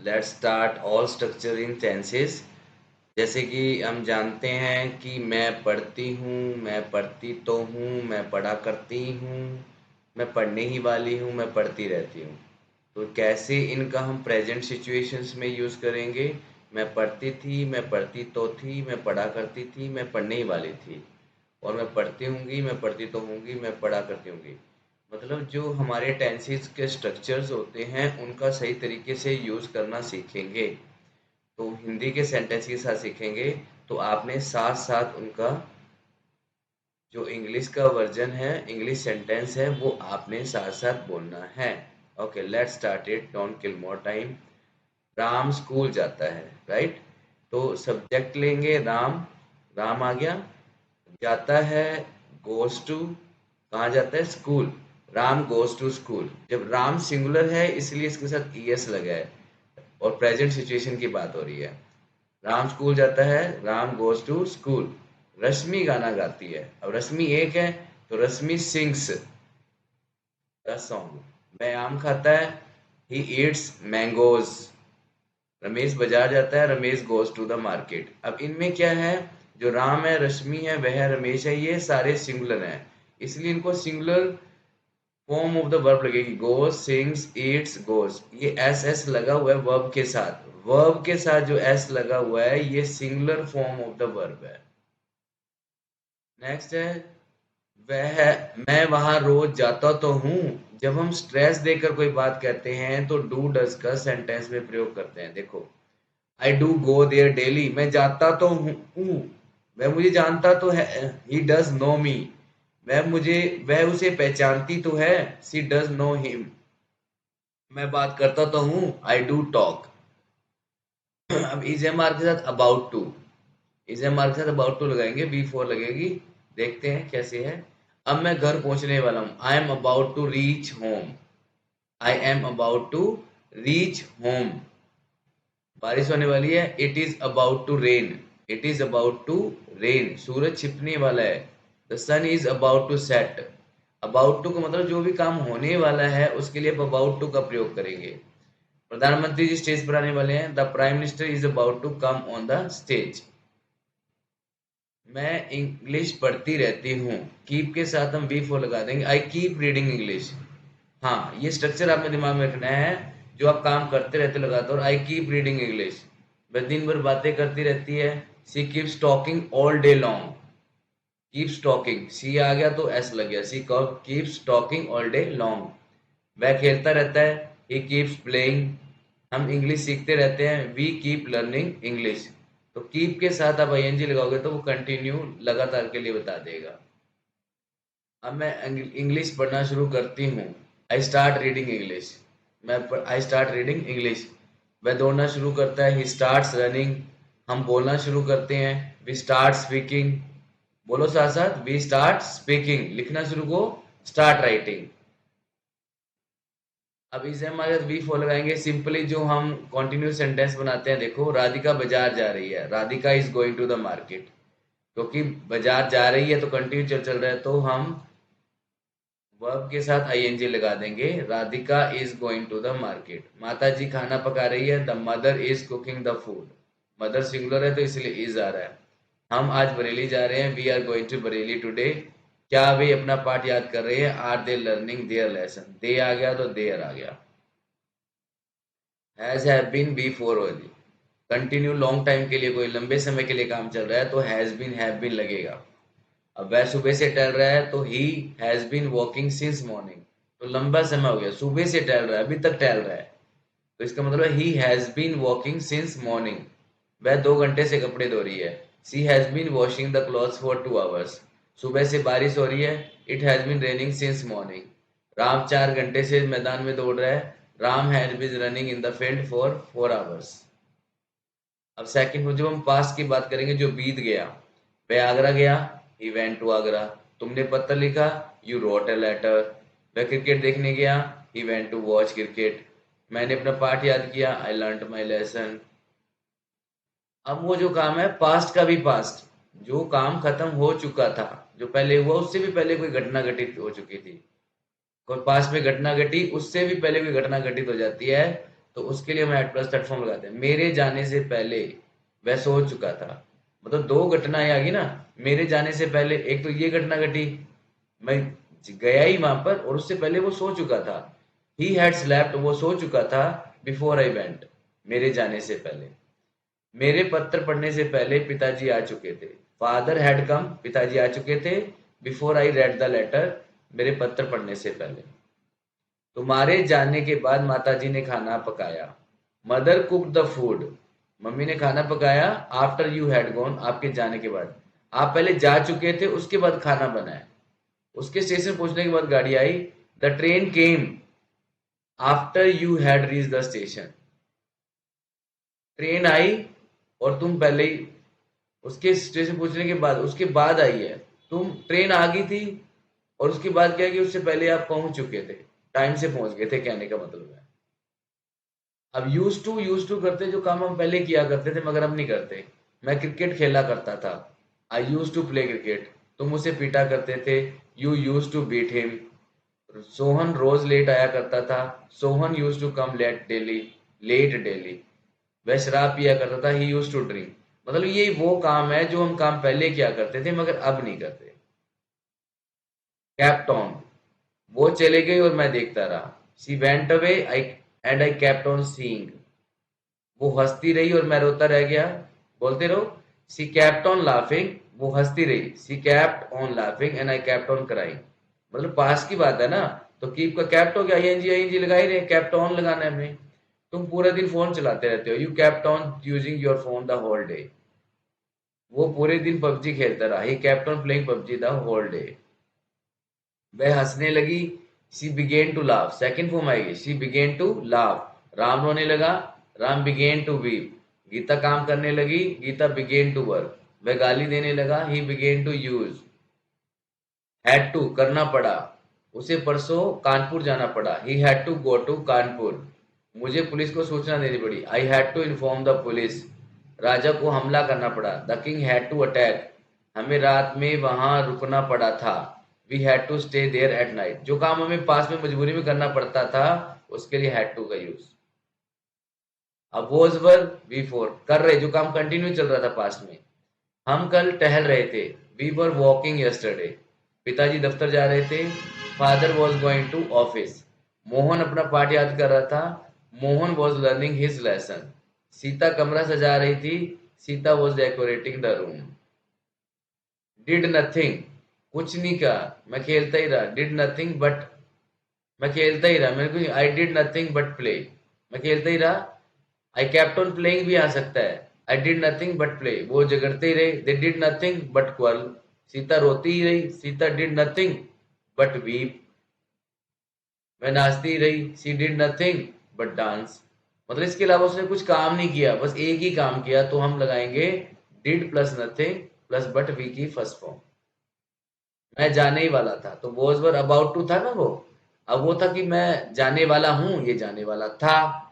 Let's start all structure in tenses. जैसे कि हम जानते हैं कि मैं पढ़ती हूँ, मैं पढ़ती तो हूँ, मैं पढ़ा करती हूँ, मैं पढ़ने ही वाली हूँ, मैं पढ़ती रहती हूँ। तो कैसे इनका हम प्रेजेंट सिचुएशंस में यूज़ करेंगे? मैं पढ़ती थी, मैं पढ़ती तो थी, मैं पढ़ा करती थी, मैं पढ़ने ही वाली थी। और मैं पढ़ती हूँगी, मैं पढ़ती तो हूँगी, मैं पढ़ा करती हूँगी। मतलब जो हमारे टेंसेस के स्ट्रक्चर्स होते हैं उनका सही तरीके से यूज़ करना सीखेंगे। तो हिंदी के सेंटेंस के साथ सीखेंगे, तो आपने साथ साथ उनका जो इंग्लिश का वर्जन है, इंग्लिश सेंटेंस है, वो आपने साथ साथ बोलना है। Okay, let's start it, don't kill more time. Ram school जाता है, राइट? तो सब्जेक्ट लेंगे राम, राम आ गया। जाता है, गोज टू, कहाँ जाता है? School. Ram goes to school. जब राम सिंगुलर है इसलिए इसके साथ ईएस लगा है और प्रेजेंट सिचुएशन की बात हो रही है। राम स्कूल जाता है, राम गोज टू स्कूल। रश्मि गाना गाती है, अब रश्मि एक है तो रश्मि सिंग्स द सॉन्ग। मैं आम खाता है, ही ईट्स मैंगोज। रमेश बाजार जाता है, Ramesh goes to the market. अब इनमें क्या है, जो राम है, रश्मि है, वह रमेश है, ये सारे सिंगुलर हैं, इसलिए इनको singular form of the verb लगेगी। Goes, sings, Yeats, goes. ये एस एस लगा हुआ है वर्ब के साथ। वर्ब के साथ जो एस लगा हुआ है ये singular form of the verb है। नेक्स्ट है, वह, मैं वहां रोज जाता तो हूँ। जब हम स्ट्रेस देकर कोई बात कहते हैं तो डू डज का सेंटेंस में प्रयोग करते हैं। देखो, I do go their daily, मैं जाता तो हूँ, वह मुझे जानता तो है, ही डज नो मी। वह उसे पहचानती तो है, सी डज नो हिम। मैं बात करता तो हूँ, आई डू टॉक। अब इज एम आर के साथ about to, is am are के साथ अबाउट टू लगाएंगे, बी फोर लगेगी। देखते हैं कैसे है। अब मैं घर पहुंचने वाला हूँ, I am about to reach home. I am about to reach home. बारिश होने वाली है, it is about to rain. It is about to rain. सूरज छिपने वाला है, the sun is about to set. About to का मतलब जो भी काम होने वाला है उसके लिए आप अबाउट टू का प्रयोग करेंगे। प्रधानमंत्री जी स्टेज पर आने वाले हैं, the prime minister is about to come on the stage. मैं इंग्लिश पढ़ती रहती हूँ, कीप के साथ हम बी फोर लगा देंगे, आई कीप रीडिंग इंग्लिश। हाँ, ये स्ट्रक्चर आपने दिमाग में रखना है, जो आप काम करते रहते लगाते हो। और आई कीप रीडिंग इंग्लिश, वह दिन भर बातें करती रहती है, she keeps talking all day long. Keeps talking, she आ गया तो एस लग गया, she keeps talking all day long. वह खेलता रहता है, ही कीप्स प्लेइंग। हम इंग्लिश सीखते रहते हैं, वी कीप लर्निंग इंग्लिश। तो कीप के साथ आप आईएनजी लगाओगे तो वो कंटिन्यू लगातार के लिए बता देगा। अब मैं इंग्लिश पढ़ना शुरू करती हूँ, I start reading English. I start reading English. वह दौड़ना शुरू करता है, ही स्टार्ट्स रनिंग। हम बोलना शुरू करते हैं, वी स्टार्ट स्पीकिंग। बोलो साथ साथ, वी स्टार्ट स्पीकिंग। लिखना शुरू को, स्टार्ट राइटिंग। अब इसे हमारे वी फोर लगाएंगे, सिंपली जो हम कॉन्टिन्यूस सेंटेंस बनाते हैं। देखो, राधिका बाजार जा रही है, Radhika is going to the market. क्योंकि बाजार जा रही है तो कंटिन्यू चल रहा है, तो हम वर्ब के साथ आईएनजी लगा देंगे, Radhika is going to the market. माता जी खाना पका रही है, the mother is cooking the food. Mother singular है तो इसलिए इज आ रहा है। हम आज बरेली जा रहे हैं, we are going to Bareilly today. क्या वे अपना पाठ याद कर रहे हैं, are they learning their lesson. They आ गया तो देयर आ गया। Has have been before होगी। कंटिन्यू लॉन्ग टाइम के लिए, कोई लंबे समय के लिए काम चल रहा है तो हैज बीन हैव बीन लगेगा। अब वह सुबह से टहल रहा है तो he has been walking since morning. तो लंबा समय हो गया, सुबह से टहल रहा है, अभी तक टहल रहा है, तो इसका मतलब है he has been walking since morning. वह 2 घंटे से कपड़े धो रही है, she has been washing the clothes for 2 hours. सुबह से बारिश हो रही है, it has been raining since morning. Ram 4 घंटे से मैदान में दौड़ रहा है, Ram has been running in the field for 4 hours. अब सेकंड में जब हम पास्ट की बात करेंगे, जो बीत गया, वह आगरा गया, ही वेंट टू आगरा। तुमने पत्र लिखा, यू रोट अ लेटर। वह क्रिकेट देखने गया, he went to watch cricket. मैंने अपना पाठ याद किया, आई लर्नड माई लेसन। अब वो जो काम है, पास्ट का भी पास्ट, जो काम खत्म हो चुका था, जो पहले हुआ उससे भी पहले कोई घटना घटित हो चुकी थी, कोई पास्ट में घटना घटी उससे भी पहले कोई घटना घटित हो जाती है, तो उसके लिए हम एट प्लस थर्ड फॉर्म लगाते हैं। मेरे जाने से पहले वह सो चुका था। मतलब दो घटनाएं आ गई ना, मेरे जाने से पहले एक तो ये घटना घटी, मैं गया ही वहां पर, और उससे पहले वो सो चुका था। ही हैड स्लेप्ट, वो सो चुका था, बिफोर आई वेंट, मेरे जाने से पहले। मेरे पत्र पढ़ने से पहले पिताजी आ चुके थे। फादर हैड कम, पिताजी आ चुके थे, before I read the letter, मेरे पत्र पढ़ने से पहले। तुम्हारे जाने के बाद माताजी ने खाना पकाया। Mother cook the food, mummy ने खाना पकाया। आफ्टर यू हैड गॉन, आपके जाने के बाद। आप पहले जा चुके थे, उसके बाद खाना बनाया। उसके स्टेशन पहुंचने के बाद गाड़ी आई। The train came after you had reach the station, train आई और तुम पहले ही उसके स्टेशन पहुंचने के बाद, उसके बाद आई है। तुम, ट्रेन आ गई थी और उसके बाद क्या है कि उससे पहले आप पहुंच चुके थे, टाइम से पहुंच गए थे, कहने का मतलब है। अब यूज टू करते, जो काम हम पहले किया करते थे मगर अब नहीं करते। मैं क्रिकेट खेला करता था, I used to play cricket. तुम उसे पीटा करते थे, you used to beat him. Sohan रोज लेट आया करता था, Sohan used to come late daily. वह शराब पिया करता था, ही यूज टू ड्रिंक। मतलब ये वो काम है जो हम काम पहले किया करते थे मगर अब नहीं करते। कैप्ट ऑन, वो चले गई और मैं देखता रहा। She went away, I and I kept on seeing, वो हंसती रही और मैं रोता रह गया। बोलते रहो। सी कैप्ट ऑन लाफिंग, वो हंसती रही। She kept on laughing and I kept on crying. मतलब पास की बात है ना, तो कीप का कैप्ट हो गया, आईएनजी लगा ही रहे, कैप्ट ऑन लगाना है हमें। तुम पूरे दिन फोन चलाते रहते हो, you kept on using your phone the whole day. वो पूरे दिन पबजी खेलता रहा, he kept on playing PUBG the whole day. वह हंसने लगी, she began to laugh, second form आएगी, she began to laugh. Ram रोने लगा, Ram began to weep. Gita काम करने लगी, गीता बिगेन टू वर्क। वह गाली देने लगा, he began to use. Had to, करना पड़ा, उसे परसों कानपुर जाना पड़ा, he had to go to Kanpur. मुझे पुलिस को सूचना देनी पड़ी, I had to inform the police. राजा को हमला करना पड़ा, the king had to attack. हमें रात में वहां रुकना पड़ा था, we had to stay there at night. जो काम हमें पास में मजबूरी में करना पड़ता था, उसके लिए हैड टू का यूज। अब वॉज वर, वी फोर, कर रहे, जो काम कंटिन्यू चल रहा था पास्ट में। हम कल टहल रहे थे, वी वर वॉकिंग यस्टरडे। पिताजी दफ्तर जा रहे थे, father was going to office. Mohan अपना पाठ याद कर रहा था, Mohan was learning his lesson. Sita कमरा सजा रही थी, Sita was decorating the room. Did nothing, कुछ नहीं कहा, मैं खेलता ही रहा। डिड नथिंग बट, मैं खेलता ही रहा, मेरे को आई डिड नथिंग बट प्ले, मैं खेलता ही रहा। आई केप्ट ऑन प्लेइंग भी आ सकता है, I did nothing but play, वो झगड़ते ही रहे, they did nothing but quarrel. Sita रोती ही रही, Sita did nothing but weep. वह नाचती ही रही, she did nothing but dance. मतलब इसके अलावा उसने कुछ काम नहीं किया, बस एक ही काम किया, तो हम लगाएंगे did plus nothing plus but V की फर्स्ट फॉर्म। मैं जाने ही वाला था, तो वॉज वर अबाउट टू था ना वो। अब वो था कि मैं जाने वाला हूं, ये जाने वाला था।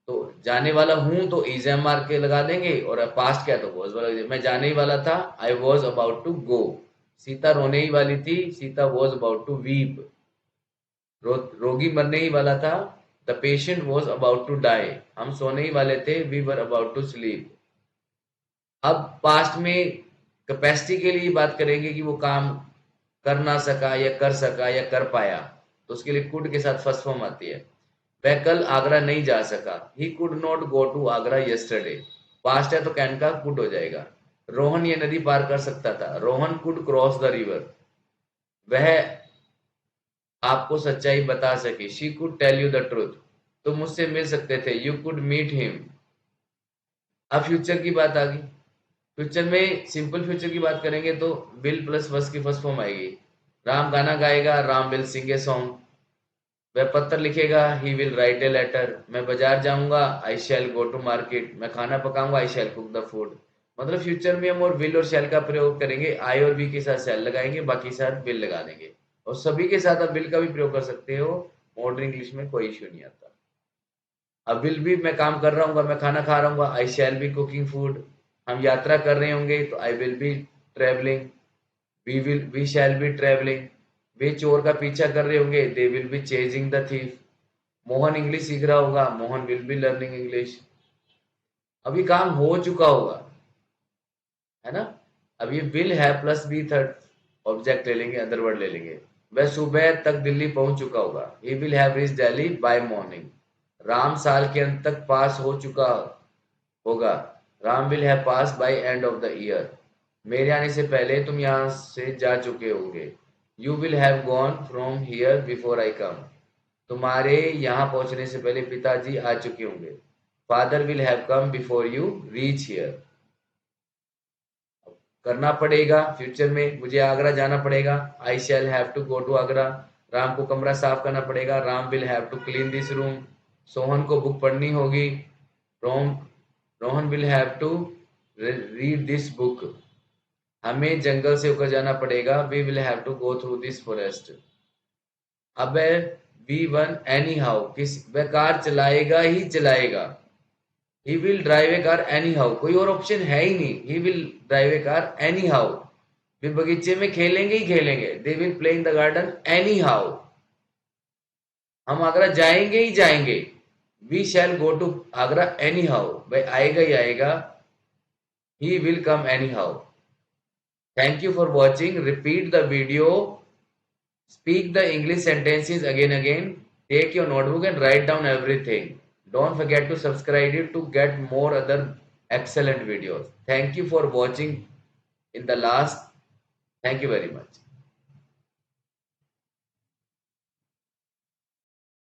तो जाने वाला हूं तो इज एम मार के लगा देंगे, और पास्ट क्या, तो वॉज वाला। मैं जाने ही वाला था, I was about to go. Sita रोने ही वाली थी, Sita was about to weep. रोगी मरने ही वाला था, the patient was about to die. हम सोने ही वाले थे, we were about to sleep. अब पास्ट में कैपेसिटी के लिए बात करेंगे कि वो काम कर ना सका या कर सका या कर पाया, तो उसके लिए कुड के साथ फर्स्ट फॉर्म आती है। वह कल आगरा नहीं जा सका, he could not go to Agra yesterday. Past है तो कैन का कुड हो जाएगा। रोहन ये नदी पार कर सकता था, Rohan could cross the river. वह आपको सच्चाई बता सके, she could tell you the truth. तुम मुझसे मिल सकते थे, यू कुड मीट हिम। अब फ्यूचर की बात आ गई। फ्यूचर में सिंपल फ्यूचर की बात करेंगे तो विल प्लस वस की फर्स्ट फॉर्म आएगी। राम गाना गाएगा, Ram will sing a song. वह पत्र लिखेगा, he will write a letter. मैं बाजार जाऊंगा, आई शैल गो टू मार्केट। मैं खाना पकाऊंगा, I shall cook the food. मतलब फ्यूचर में हम और विल और शैल का प्रयोग करेंगे, आई और वी के साथ शैल लगाएंगे, बाकी साथ विल लगा देंगे। और सभी के साथ आप विल का भी प्रयोग कर सकते हो, मॉडर्न इंग्लिश में कोई इश्यू नहीं आता। अब विल भी, मैं काम कर रहा हूँ, मैं खाना खा रहा हूँ, I shall be cooking food. हम यात्रा कर रहे होंगे तो I will be travelling, we shall be travelling. वे चोर का पीछा कर रहे होंगे, they will be chasing the thief. Mohan English सीख रहा होगा, Mohan will be learning English. अभी काम हो चुका होगा, है ना। अब ये विल है प्लस बी थर्ड ऑब्जेक्ट ले लेंगे, अदर वर्ड ले लेंगे। वह सुबह तक दिल्ली पहुंच चुका होगा, he will have reach Delhi by morning. Ram साल के अंत तक पास हो चुका होगा, Ram will have pass by end of the year. मेरे आने से पहले तुम यहाँ से जा चुके होंगे, you will have gone from here before I come. तुम्हारे यहाँ पहुंचने से पहले पिताजी आ चुके होंगे, father will have come before you reach here. करना पड़ेगा, फ्यूचर में मुझे आगरा जाना पड़ेगा, I shall have to go to Agra. Ram को कमरा साफ करना पड़ेगा, Ram will have to clean this room. Sohan को बुक पढ़नी होगी, रोम Rohan will have to read this book. हमें जंगल से होकर जाना पड़ेगा, we will have to go through this forest. अब वी वन एनी हाउ, किस वह कार चलाएगा ही चलाएगा, he will drive a car anyhow, कोई और ऑप्शन है ही नहीं, he will drive a car anyhow. वे बगीचे में खेलेंगे ही खेलेंगे, they will play in the garden anyhow, हम आगरा जाएंगे ही जाएंगे, we shall go to Agra any how, भाई आएगा ही आएगा, he will come any how. Thank you for watching, repeat the video, speak the English sentences again, take your notebook and write down everything. Don't forget to subscribe it to get more other excellent videos. Thank you for watching in the last. Thank you very much.